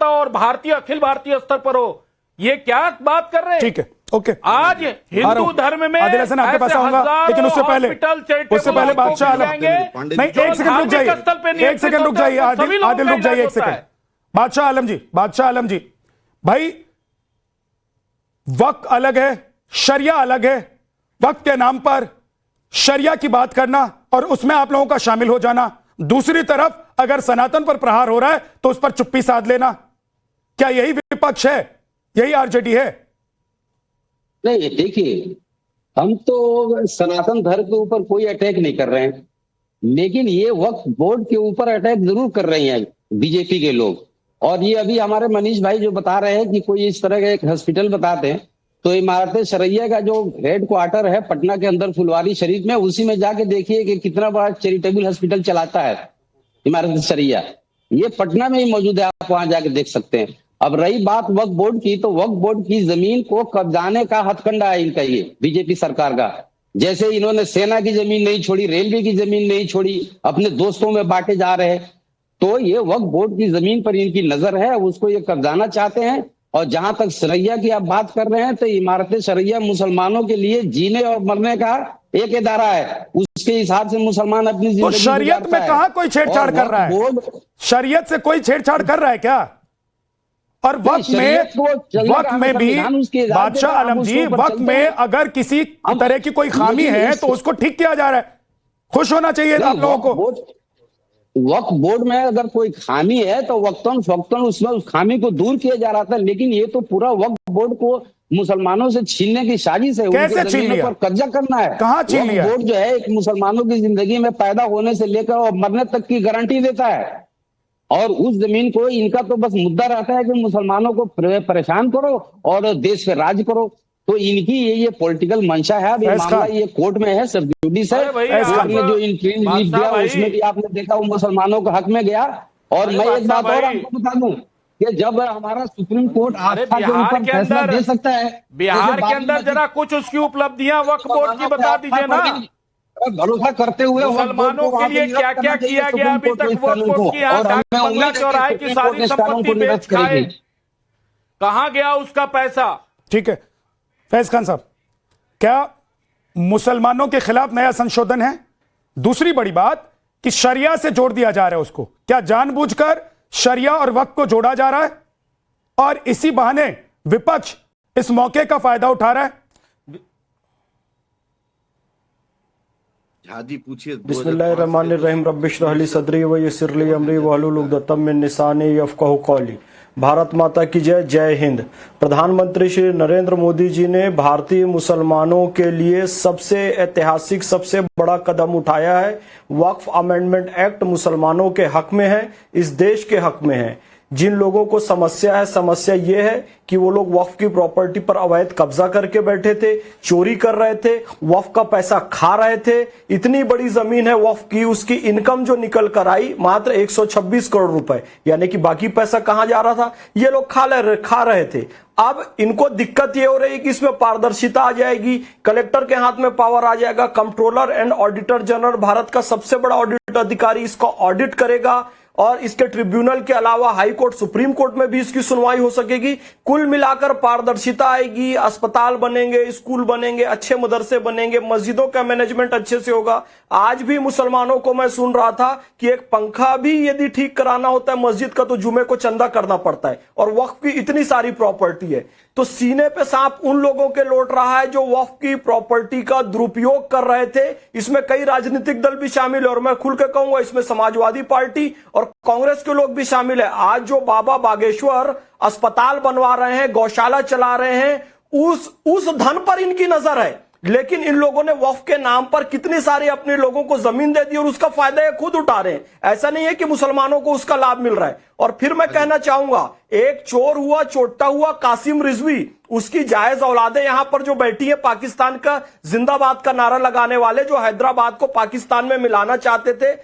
का और भारतीय अखिल भारतीय स्तर पर हो। ये क्या बात कर रहे हैं? ठीक है, ओके। आज हिंदू धर्म में आदिल हसन आपके पास आऊंगा, लेकिन उससे पहले बादशाह आलम, नहीं, एक सेकंड रुक जाइए, एक सेकंड रुक जाइए, आदिल रुक जाइए एक सेकंड। बादशाह आलम जी, भाई वक्त अलग है, शरिया अलग है। वक्त के नाम पर शरिया की बात करना और उसमें आप लोगों का शामिल हो जाना, दूसरी तरफ अगर सनातन पर प्रहार हो रहा है तो उस पर चुप्पी साध लेना, क्या यही विपक्ष है? यही आरजेडी है? नहीं, देखिए, हम तो सनातन धर्म के ऊपर कोई अटैक नहीं कर रहे हैं, लेकिन ये वक्फ बोर्ड के ऊपर अटैक जरूर कर रहे हैं बीजेपी के लोग। और ये अभी हमारे मनीष भाई जो बता रहे हैं कि कोई इस तरह का एक हॉस्पिटल बताते हैं, तो इमारत शरैया का जो हेड क्वार्टर है पटना के अंदर फुलवारी शरीफ में, उसी में जाके देखिए कि कितना बड़ा चैरिटेबल हॉस्पिटल चलाता है इमारत शरैया। ये पटना में ही मौजूद है, आप वहां जाके देख सकते हैं। अब रही बात वक्फ बोर्ड की, तो वक्फ बोर्ड की जमीन को कब्जाने का हथकंडा है इनका, ये बीजेपी सरकार का। जैसे इन्होंने सेना की जमीन नहीं छोड़ी, रेलवे की जमीन नहीं छोड़ी, अपने दोस्तों में बांटे जा रहे हैं, तो ये वक्फ बोर्ड की जमीन पर इनकी नजर है, उसको ये कब्जाना चाहते हैं। और जहां तक शरैया की आप बात कर रहे हैं, तो इमारत शरैया मुसलमानों के लिए जीने और मरने का एक इदारा है, उसके हिसाब से मुसलमान अपनी जिंदगी तो शरीयत में कहां कोई छेड़छाड़ कर रहा है? शरीयत से कोई छेड़छाड़ कर रहा है क्या? और वक्त में भी बादशाह आलम जी, वक्त में अगर किसी तरह की कोई खामी है तो उसको ठीक किया जा रहा है, खुश होना चाहिए आप लोगों को। वक्फ बोर्ड में अगर कोई खामी है तो वक्तन फक्तन उसमें उस खामी को दूर किया जा रहा था, लेकिन ये तो पूरा वक्फ बोर्ड को मुसलमानों से छीनने की साजिश है। कैसे छीन लिया? पर कब्जा करना है। कहां छीन लिया? बोर्ड जो है एक मुसलमानों की जिंदगी में पैदा होने से लेकर और मरने तक की गारंटी देता है, और उस जमीन को इनका तो बस मुद्दा रहता है कि मुसलमानों को परेशान करो और देश पे राज करो। तो इनकी ये पॉलिटिकल मंशा है। अभी मामला ये कोर्ट में है, सब जुडिस है। आपने जो इंटरव्यू दिया उसमें भी आपने देखा वो मुसलमानों के हक में गया। और मैं एक बात और आपको बता दूं कि जब हमारा सुप्रीम कोर्ट आस्था के ऊपर फैसला दे सकता है, बिहार के अंदर जरा कुछ उसकी उपलब्धियां वक्फ बोर्ड की बता दीजिए ना। भरोसा करते हुए मुसलमानों के लिए क्या क्या किया गया अभी तक वक्फ बोर्ड की? यहाँ चौराहे की सारी संपत्ति बेच खाए, कहां गया उसका पैसा? ठीक है फैज खान साहब, क्या मुसलमानों के खिलाफ नया संशोधन है? दूसरी बड़ी बात कि शरिया से जोड़ दिया जा रहा है उसको, क्या जानबूझकर शरिया और वक्त को जोड़ा जा रहा है और इसी बहाने विपक्ष इस मौके का फायदा उठा रहा है? बिस्मिल्लाहिर्रहमानिर्रहीम रब्बिश रह ली सदरी व यस्सिर ली अमरी वहलुल उक़दतम मिन लिसानी यफ़क़हू क़ौली। भारत माता की जय, जय हिंद। प्रधानमंत्री श्री नरेंद्र मोदी जी ने भारतीय मुसलमानों के लिए सबसे ऐतिहासिक, सबसे बड़ा कदम उठाया है। वक्फ अमेंडमेंट एक्ट मुसलमानों के हक में है, इस देश के हक में है। जिन लोगों को समस्या है, समस्या ये है कि वो लोग वक्फ की प्रॉपर्टी पर अवैध कब्जा करके बैठे थे, चोरी कर रहे थे, वक्फ का पैसा खा रहे थे। इतनी बड़ी जमीन है वक्फ की, उसकी इनकम जो निकल कर आई मात्र 126 करोड़ रुपए, यानी कि बाकी पैसा कहां जा रहा था? ये लोग खा रहे थे। अब इनको दिक्कत ये हो रही है कि इसमें पारदर्शिता आ जाएगी, कलेक्टर के हाथ में पावर आ जाएगा, controller and auditor general, Bharat का सबसे बड़ा ऑडिट अधिकारी, इसको ऑडिट करेगा और इसके ट्रिब्यूनल के अलावा हाई कोर्ट, सुप्रीम कोर्ट में भी इसकी सुनवाई हो सकेगी। कुल मिलाकर पारदर्शिता आएगी, अस्पताल बनेंगे, स्कूल बनेंगे, अच्छे मदरसे बनेंगे, मस्जिदों का मैनेजमेंट अच्छे से होगा। आज भी मुसलमानों को मैं सुन रहा था कि एक पंखा भी यदि ठीक कराना होता है मस्जिद का तो जुमे को चंदा करना पड़ता है, और वक्फ की इतनी सारी प्रॉपर्टी है। तो सीने पे सांप उन लोगों के लौट रहा है जो वक्फ की प्रॉपर्टी का दुरुपयोग कर रहे थे। इसमें कई राजनीतिक दल भी शामिल है, और मैं खुल के कहूंगा इसमें समाजवादी पार्टी और कांग्रेस के लोग भी शामिल है। आज जो बाबा बागेश्वर अस्पताल बनवा रहे हैं, गौशाला चला रहे हैं, उस धन पर इनकी नजर है, लेकिन इन लोगों ने वक्फ के नाम पर कितनी सारी अपने लोगों को जमीन दे दी और उसका फायदा ये खुद उठा रहे हैं। ऐसा नहीं है कि मुसलमानों को उसका लाभ मिल रहा है। और फिर मैं कहना चाहूंगा, एक चोर हुआ, चोट्टा हुआ कासिम रिजवी, उसकी जायज औलादे यहां पर जो बैठी है, पाकिस्तान का जिंदाबाद का नारा लगाने वाले, जो हैदराबाद को पाकिस्तान में मिलाना चाहते थे,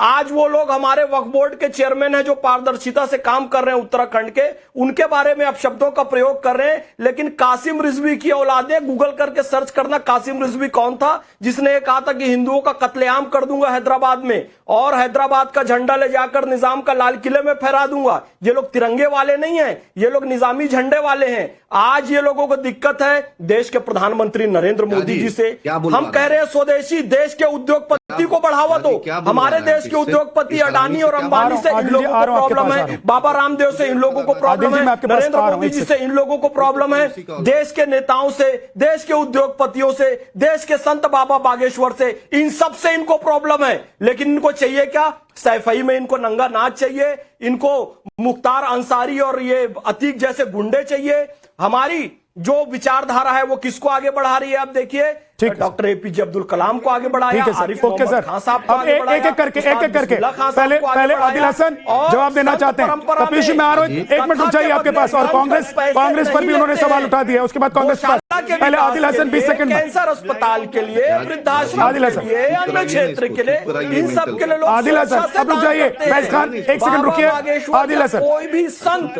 आज वो लोग हमारे वक्फ बोर्ड के चेयरमैन हैं जो पारदर्शिता से काम कर रहे हैं उत्तराखंड के, उनके बारे में आप शब्दों का प्रयोग कर रहे हैं। लेकिन कासिम रिजवी की औलादें, गूगल करके सर्च करना कासिम रिजवी कौन था जिसने ये कहा था कि हिंदुओं का कत्लेआम कर दूंगा हैदराबाद में और हैदराबाद का झंडा ले जाकर निजाम का लाल किले में फहरा दूंगा। ये लोग तिरंगे वाले नहीं है, ये लोग निजामी झंडे वाले हैं। आज ये लोगों को दिक्कत है देश के प्रधानमंत्री नरेंद्र मोदी जी से। हम कह रहे हैं स्वदेशी देश के उद्योगपति को बढ़ावा दो। हमारे देश के उद्योगपति अडानी और अंबानी से इन लोगों को प्रॉब्लम है, बाबा रामदेव से इन लोगों को प्रॉब्लम है, नरेंद्र मोदी जी से इन लोगों को प्रॉब्लम है, देश के नेताओं से, देश के उद्योगपतियों से, देश के संत बाबा बागेश्वर से, इन सब से इनको प्रॉब्लम है। लेकिन इनको चाहिए क्या? सैफई में इनको नंगा नाच चाहिए, इनको मुख्तार अंसारी और ये अतीक जैसे गुंडे चाहिए। हमारी जो विचारधारा है वो किसको आगे बढ़ा रही है? आप देखिए, डॉक्टर एपीजे अब्दुल कलाम को आगे बढ़ाया, आरिफ मोहम्मद खान साहब को आगे बढ़ाया, एक एक करके पहले आदिल हसन जवाब देना चाहते हैं। कपीश मैं आ रहा हूं, एक मिनट रुक जाइए आपके पास। और कांग्रेस पर भी उन्होंने सवाल उठा दिया, उसके बाद कांग्रेस पर पहले आदिल हसन 20 सेकंड में। कैंसर अस्पताल के लिए, वृद्धाश्रम के लिए, अन्य क्षेत्र के लिए, इन सब के लिए लोग आदिल हसन अब रुक जाइए। फैज खान 1 सेकंड रुकिए। आदिल हसन, कोई भी संत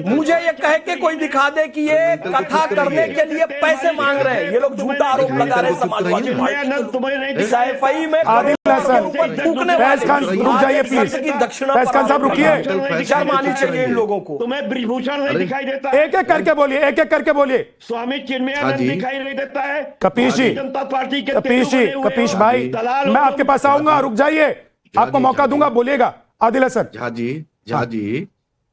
मुझे ये कह के कोई दिखा दे कि ये कथा करने के लिए पैसे मांग रहे हैं, ये लोग झूठा आरोप लगा रहे हैं समाजवादी पार्टी। सैफई में आदिल हसन, फैज खान रुक जाइए प्लीज। फैज खान साहब रुकिए, शर्म आनी चाहिए इन लोगों को। तुम्हें ब्रिजभूषण नहीं दिखाई देता? एक एक करके बोलिए, एक एक करके बोलिए। स्वामी चिन्मयानंद दिखाई नहीं देता है? कपीश जी, जनता पार्टी के कपीश भाई, मैं आपके पास आऊंगा, रुक जाइए, आपको मौका दूंगा, बोलिएगा। आदिल हसन।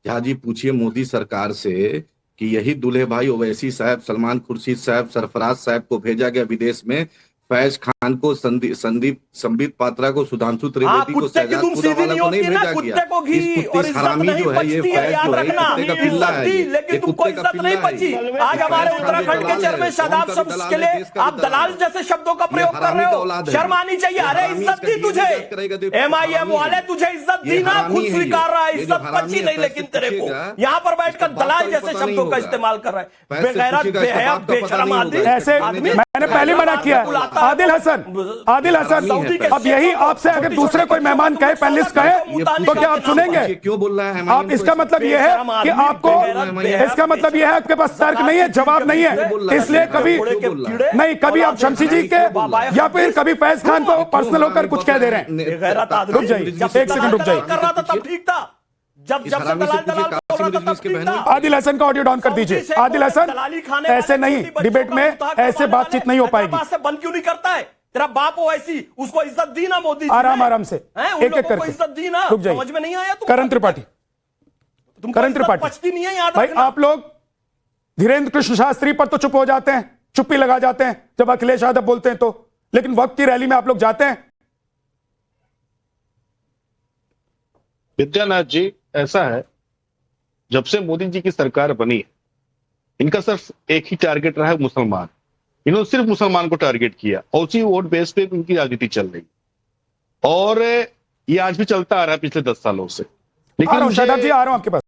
झा जी पूछिए मोदी सरकार से कि यही दूल्हे भाई ओवैसी साहब, सलमान खुर्शीद साहब, सरफराज साहब को भेजा गया विदेश में, फैज खान को, संबित पात्रा को, सुधांशु त्रिवेदी को, शहजाद पूनावाला को नहीं भेजा गया। इस हरामी जो है ये फैज जो है कुत्ते का पिल्ला है, ये कुत्ते का पिल्ला है। आज हमारे उत्तराखंड के चेयरमैन शादाब शब्द के लिए आप दलाल जैसे शब्दों का प्रयोग कर रहे हो, शर्म आनी चाहिए। अरे इज्जत दी तुझे, MIM वाले तुझे इज्जत दी ना, खुद स्वीकार रहा है, इज्जत बची नहीं लेकिन तेरे को यहाँ पर बैठकर दलाल जैसे शब्दों का इस्तेमाल कर रहा है। बेगैरत, बेहया, बेशरम आदमी। ऐसे मैंने पहले मना किया। आदिल हसन, अब यही आपसे अगर दूसरे कोई मेहमान कहे, पैनलिस्ट कहे, तो क्या आप सुनेंगे? क्यों बोल रहा है? आप, इसका मतलब यह है कि आपको, इसका मतलब यह है आपके पास तर्क नहीं है, जवाब नहीं है, इसलिए कभी नहीं, कभी आप शमसी जी के या फिर कभी फैज खान को पर्सनल होकर कुछ कह दे रहे हैं। रुक जाइए, 1 सेकंड रुक जाइए। कर रहा था तब ठीक था, जब से आदिल हसन का ऑडियो डाउन कर दीजिए। आदिल हसन, ऐसे नहीं, डिबेट में ऐसे बातचीत नहीं हो पाएगी। बंद क्यों नहीं करता है? तेरा बाप हो ऐसी, उसको इज्जत दी ना मोदी जी। आराम से एक एक करके इज्जत दी ना, रुक जाइए। समझ में नहीं आया? करण त्रिपाठी, करण त्रिपाठी नहीं है याद भाई, आप लोग धीरेन्द्र कृष्ण शास्त्री पर तो चुप हो जाते हैं, चुप्पी लगा जाते हैं जब अखिलेश यादव बोलते हैं तो, लेकिन वक्त की रैली में आप लोग जाते हैं। विद्यानाथ जी, ऐसा है, जब से मोदी जी की सरकार बनी, इनका सिर्फ एक ही टारगेट रहा है, मुसलमान। इन्होंने सिर्फ मुसलमान को टारगेट किया और उसी वोट बेस पे इनकी राजनीति चल रही, और ये आज भी चलता आ रहा है पिछले 10 सालों से। लेकिन शादाब जी, आ रहा हूं आपके पास।